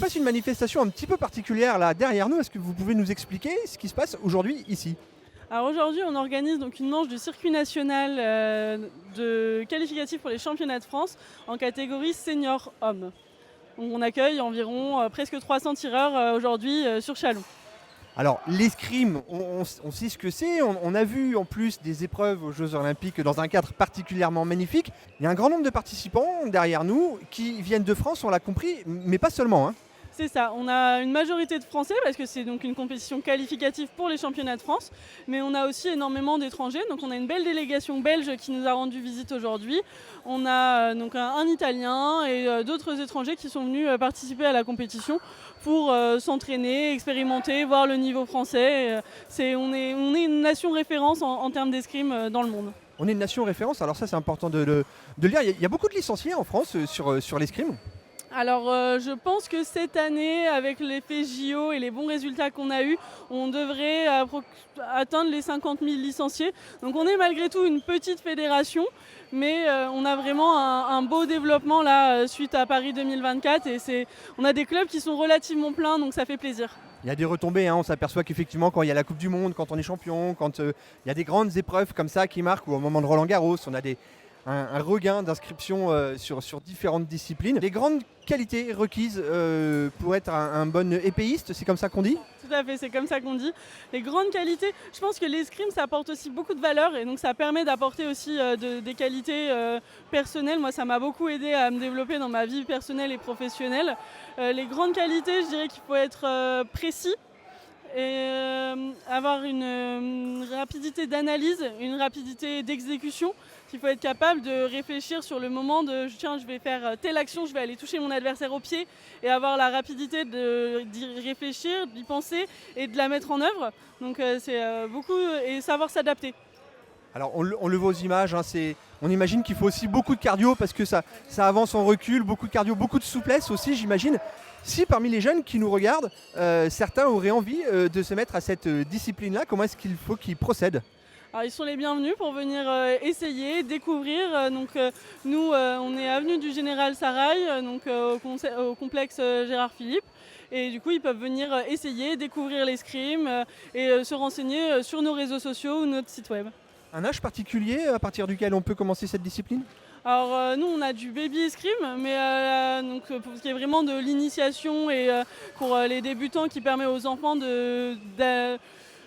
passe une manifestation un petit peu particulière là derrière nous. Est-ce que vous pouvez nous expliquer ce qui se passe aujourd'hui ici? Alors aujourd'hui, on organise donc une manche du circuit national de qualificatif pour les championnats de France en catégorie senior homme. Donc on accueille environ presque 300 tireurs aujourd'hui sur Châlons. Alors l'escrime, on sait ce que c'est. On a vu en plus des épreuves aux Jeux Olympiques dans un cadre particulièrement magnifique. Il y a un grand nombre de participants derrière nous qui viennent de France, on l'a compris, mais pas seulement, hein. C'est ça, on a une majorité de Français parce que c'est donc une compétition qualificative pour les championnats de France, mais on a aussi énormément d'étrangers. Donc on a une belle délégation belge qui nous a rendu visite aujourd'hui. On a donc un Italien et d'autres étrangers qui sont venus participer à la compétition pour s'entraîner, expérimenter, voir le niveau français. On est une nation référence en termes d'escrime dans le monde. On est une nation référence, alors ça c'est important de le lire. Il y a beaucoup de licenciés en France sur l'escrime. Alors je pense que cette année, avec l'effet JO et les bons résultats qu'on a eus, on devrait atteindre les 50 000 licenciés. Donc on est malgré tout une petite fédération, mais on a vraiment un beau développement là suite à Paris 2024 et on a des clubs qui sont relativement pleins, donc ça fait plaisir. Il y a des retombées, hein. On s'aperçoit qu'effectivement quand il y a la Coupe du Monde, quand on est champion, quand il y a des grandes épreuves comme ça qui marquent, ou au moment de Roland-Garros, on a un regain d'inscription sur différentes disciplines. Les grandes qualités requises pour être un bon épéiste, c'est comme ça qu'on dit? Tout à fait, c'est comme ça qu'on dit. Les grandes qualités, je pense que l'escrime, ça apporte aussi beaucoup de valeur et donc ça permet d'apporter aussi des qualités personnelles. Moi, ça m'a beaucoup aidé à me développer dans ma vie personnelle et professionnelle. Les grandes qualités, je dirais qu'il faut être précis et avoir une rapidité d'analyse, une rapidité d'exécution, qu'il faut être capable de réfléchir sur le moment de tiens, je vais faire telle action, je vais aller toucher mon adversaire au pied et avoir la rapidité d'y réfléchir, d'y penser et de la mettre en œuvre. Donc c'est beaucoup et savoir s'adapter. Alors on le voit aux images, hein, on imagine qu'il faut aussi beaucoup de cardio parce que ça avance en recul, beaucoup de cardio, beaucoup de souplesse aussi j'imagine. Si parmi les jeunes qui nous regardent, certains auraient envie de se mettre à cette discipline-là, comment est-ce qu'il faut qu'ils procèdent? Alors, ils sont les bienvenus pour venir essayer, découvrir. Nous, on est avenue du Général Sarrail, au complexe Gérard Philippe. Et du coup, ils peuvent venir essayer, découvrir l'escrime et se renseigner sur nos réseaux sociaux ou notre site web. Un âge particulier à partir duquel on peut commencer cette discipline? Alors nous on a du baby escrime, mais pour ce qui est vraiment de l'initiation et pour les débutants qui permet aux enfants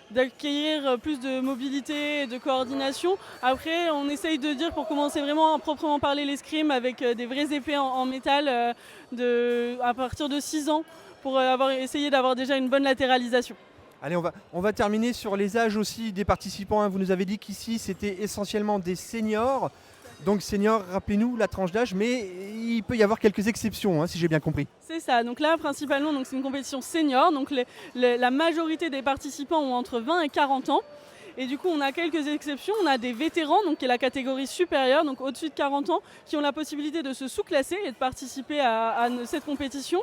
d'acquérir plus de mobilité et de coordination. Après on essaye de dire pour commencer vraiment à proprement parler l'escrime avec des vraies épées en métal à partir de 6 ans pour essayer d'avoir déjà une bonne latéralisation. Allez, on va terminer sur les âges aussi des participants, hein. Vous nous avez dit qu'ici c'était essentiellement des seniors. Donc senior, rappelez-nous la tranche d'âge, mais il peut y avoir quelques exceptions, hein, si j'ai bien compris. C'est ça, donc là principalement c'est une compétition senior, donc la majorité des participants ont entre 20 et 40 ans. Et du coup on a quelques exceptions, on a des vétérans, donc qui est la catégorie supérieure, donc au-dessus de 40 ans, qui ont la possibilité de se sous-classer et de participer à cette compétition.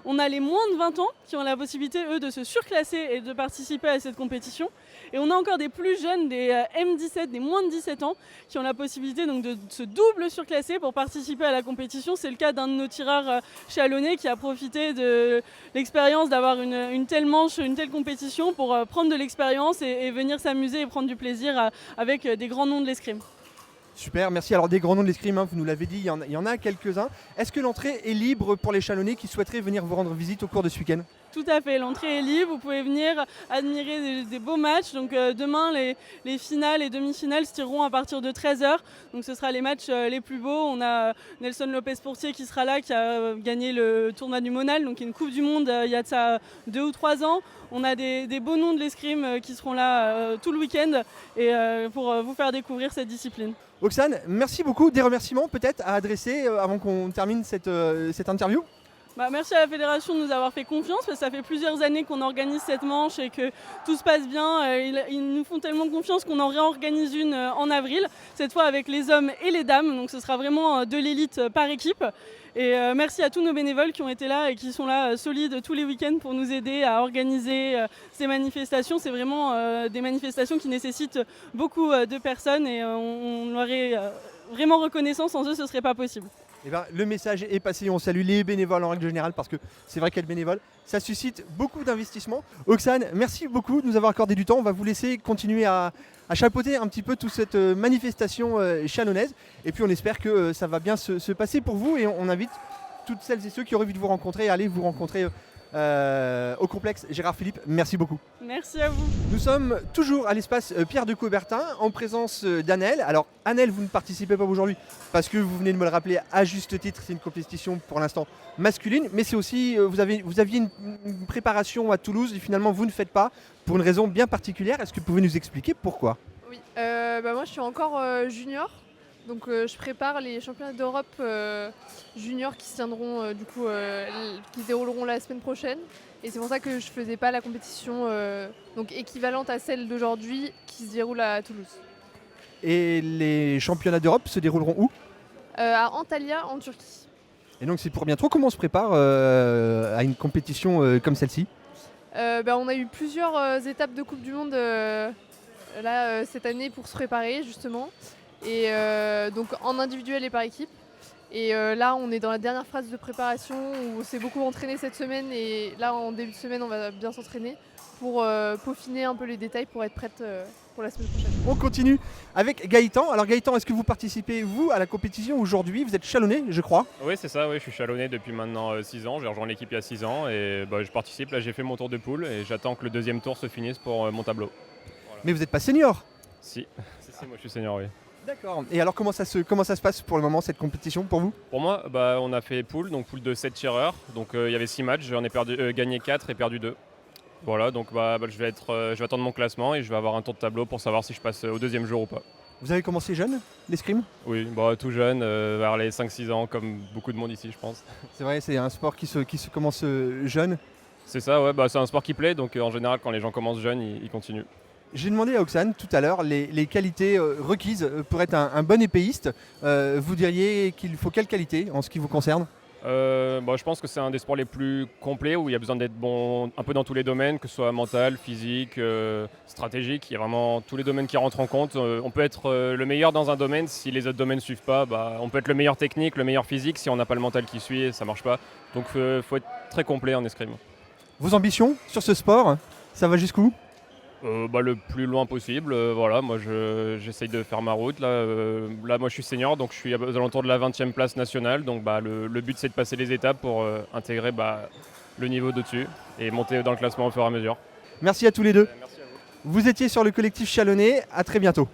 On a les moins de 20 ans qui ont la possibilité, eux, de se surclasser et de participer à cette compétition. Et on a encore des plus jeunes, des M17, des moins de 17 ans, qui ont la possibilité donc, de se double surclasser pour participer à la compétition. C'est le cas d'un de nos tireurs chalonnais qui a profité de l'expérience d'avoir une telle manche, une telle compétition pour prendre de l'expérience et venir s'amuser et prendre du plaisir avec des grands noms de l'escrime. Super, merci. Alors des grands noms de l'escrime, hein, vous nous l'avez dit, il y en a quelques-uns. Est-ce que l'entrée est libre pour les Chalonnais qui souhaiteraient venir vous rendre visite au cours de ce week-end? Tout à fait, l'entrée est libre, vous pouvez venir admirer des beaux matchs. Donc demain, les finales et demi-finales se tireront à partir de 13h. Donc ce sera les matchs les plus beaux. On a Nelson Lopez-Portier qui sera là, qui a gagné le tournoi du Monal, donc une Coupe du Monde il y a de ça 2 ou 3 ans. On a des beaux noms de l'escrime qui seront là tout le week-end et pour vous faire découvrir cette discipline. Oksane, merci beaucoup. Des remerciements peut-être à adresser avant qu'on termine cette interview? Merci à la fédération de nous avoir fait confiance parce que ça fait plusieurs années qu'on organise cette manche et que tout se passe bien. Ils nous font tellement confiance qu'on en réorganise une en avril, cette fois avec les hommes et les dames. Donc ce sera vraiment de l'élite par équipe. Et merci à tous nos bénévoles qui ont été là et qui sont là solides tous les week-ends pour nous aider à organiser ces manifestations. C'est vraiment des manifestations qui nécessitent beaucoup de personnes et on leur est vraiment reconnaissant. Sans eux, ce ne serait pas possible. Eh ben, le message est passé, on salue les bénévoles en règle générale parce que c'est vrai qu'être bénévole, ça suscite beaucoup d'investissement. Oxane, merci beaucoup de nous avoir accordé du temps. On va vous laisser continuer à chapeauter un petit peu toute cette manifestation chalonnaise. Et puis on espère que ça va bien se passer pour vous et on invite toutes celles et ceux qui auraient envie de vous rencontrer à aller vous rencontrer au complexe Gérard Philippe. Merci beaucoup. Merci à vous. Nous sommes toujours à l'espace Pierre de Coubertin en présence d'Annelle. Alors Annelle, vous ne participez pas aujourd'hui parce que vous venez de me le rappeler à juste titre, c'est une compétition pour l'instant masculine, mais c'est aussi, vous aviez une préparation à Toulouse et finalement vous ne faites pas pour une raison bien particulière. Est-ce que vous pouvez nous expliquer pourquoi? Oui, moi je suis encore junior, donc je prépare les championnats d'Europe juniors qui se tiendront qui se dérouleront la semaine prochaine. Et c'est pour ça que je faisais pas la compétition donc équivalente à celle d'aujourd'hui qui se déroule à Toulouse. Et les championnats d'Europe se dérouleront où? À Antalya en Turquie. Et donc c'est pour bientôt. Comment on se prépare à une compétition comme celle-ci? On a eu plusieurs étapes de Coupe du Monde cette année pour se préparer justement. Et donc en individuel et par équipe. Et là on est dans la dernière phase de préparation où on s'est beaucoup entraîné cette semaine et là en début de semaine on va bien s'entraîner pour peaufiner un peu les détails pour être prête pour la semaine prochaine. On continue avec Gaëtan. Alors Gaëtan, est-ce que vous participez vous à la compétition aujourd'hui? Vous êtes chalonné, je crois. Oui, c'est ça, oui, je suis chalonné depuis maintenant 6 ans. J'ai rejoint l'équipe il y a 6 ans et je participe. Là j'ai fait mon tour de poule et j'attends que le deuxième tour se finisse pour mon tableau. Voilà. Mais vous n'êtes pas senior? Si, moi je suis senior, oui. D'accord. Et alors comment ça se passe pour le moment cette compétition pour vous? Pour moi, on a fait poule, donc poule de 7 tireurs. Donc il y avait 6 matchs, j'en ai gagné 4 et perdu 2. Voilà, donc je vais attendre mon classement et je vais avoir un tour de tableau pour savoir si je passe au deuxième jour ou pas. Vous avez commencé jeune, l'escrime? Oui, tout jeune, vers les 5-6 ans, comme beaucoup de monde ici, je pense. C'est vrai, c'est un sport qui se commence jeune. C'est ça, ouais, c'est un sport qui plaît, donc en général, quand les gens commencent jeunes, ils continuent. J'ai demandé à Oxane tout à l'heure les qualités requises pour être un bon épéiste. Vous diriez qu'il faut quelles qualités en ce qui vous concerne? Je pense que c'est un des sports les plus complets où il y a besoin d'être bon un peu dans tous les domaines, que ce soit mental, physique, stratégique. Il y a vraiment tous les domaines qui rentrent en compte. On peut être le meilleur dans un domaine si les autres domaines ne suivent pas. On peut être le meilleur technique, le meilleur physique si on n'a pas le mental qui suit, ça ne marche pas. Donc il faut être très complet en escrime. Vos ambitions sur ce sport, ça va jusqu'où? Le plus loin possible. Moi j'essaye de faire ma route. Là, moi je suis senior, donc je suis aux alentours de la 20e place nationale. Donc le but c'est de passer les étapes pour intégrer le niveau d'au-dessus et monter dans le classement au fur et à mesure. Merci à tous les deux. Merci à vous. Vous étiez sur le collectif Chalonnais, à très bientôt.